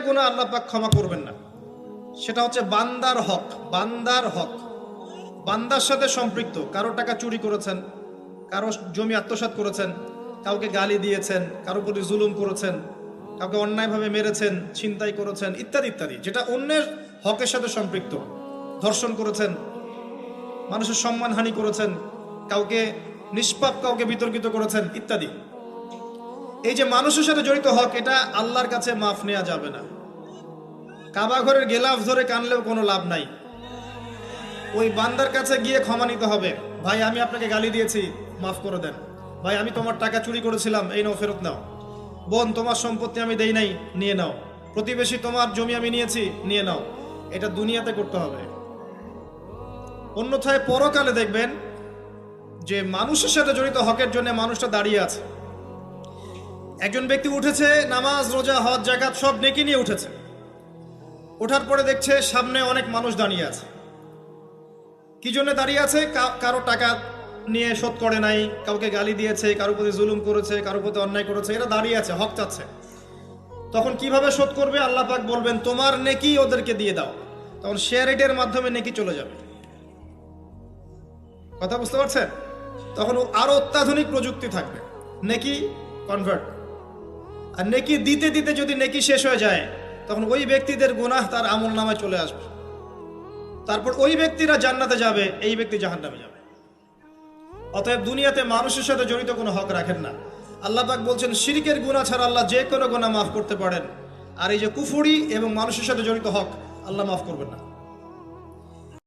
গুনাহ আল্লাহ পাক ক্ষমা করবেন না। সেটা হচ্ছে বান্দার হক। বান্দার হক বান্দার সাথে সম্পৃক্ত। কারো টাকা চুরি করেছেন, কারো জমি আত্মসাৎ করেছেন, কাউকে গালি দিয়েছেন, কারো প্রতি জুলুম করেছেন, কাউকে অন্যায়ভাবে মেরেছেন, ছিনতাই করেছেন, ইত্যাদি ইত্যাদি, যেটা অন্যের হকের সাথে সম্পৃক্ত। ধর্ষণ করেছেন, মানুষের সম্মানহানি করেছেন, কাউকে নিষ্পাপ কাউকে বিতর্কিত করেছেন ইত্যাদি। এই যে মানুষের সাথে জড়িত হক, এটা আল্লাহর কাছে মাফ নেওয়া যাবে না। কাবা ঘরের গেলাফ ধরে কানলেও কোনো লাভ নাই। ওই বান্দার কাছে গিয়ে ক্ষমা নিতে হবে। ভাই আমি আপনাকে গালি দিয়েছি, মাফ করে দেন। ভাই আমি তোমার টাকা চুরি করেছিলাম, এই নাও ফেরত নাও। বোন তোমার সম্পত্তি আমি দেই নাই, নিয়ে নাও। প্রতিবেশী তোমার জমি আমি নিয়েছি, নিয়ে নাও। এটা দুনিয়াতে করতে হবে। অন্যথায় পরকালে দেখবেন যে মানুষের সাথে জড়িত হকের জন্য মানুষটা দাঁড়িয়ে আছে। একজন ব্যক্তি উঠেছে, নামাজ রোজা হজ যাকাত সব নেকি নিয়ে উঠেছে। ওঠার পরে দেখছে সামনে অনেক মানুষ দাঁড়িয়ে আছে। কি জন্য দাঁড়িয়ে আছে? কারো টাকা নিয়ে শোধ করে নাই, কাউকে গালি দিয়েছে, কারো প্রতি জুলুম করেছে, কারো প্রতি অন্যায় করেছে, এরা দাঁড়িয়ে আছে, হক চাচ্ছে। তখন কিভাবে শোধ করবে? আল্লাহ পাক বলবেন তোমার নেকি ওদেরকে দিয়ে দাও। তখন শেয়ার রেটের মাধ্যমে নেকি চলে যাবে। কথা বুঝতে পারছেন? তখন আরো অত্যাধুনিক প্রযুক্তি থাকবে, নেকি কনভার্ট। আর নেকি দিতে দিতে যদি নেকি শেষ হয়ে যায়, তখন ওই ব্যক্তিদের গুনাহ তার আমল নামায় চলে আসবে। তারপর ওই ব্যক্তিরা জান্নাতে যাবে, এই ব্যক্তি জাহান্নামে যাবে। অতএব দুনিয়াতে মানুষের সাথে জড়িত কোনো হক রাখেন না। আল্লাহ পাক বলছেন শিরকের গুনাহ ছাড়া আল্লাহ যে কোনো গুনাহ মাফ করতে পারেন। আর এই যে কুফরি এবং মানুষের সাথে জড়িত হক, আল্লাহ মাফ করবেন না।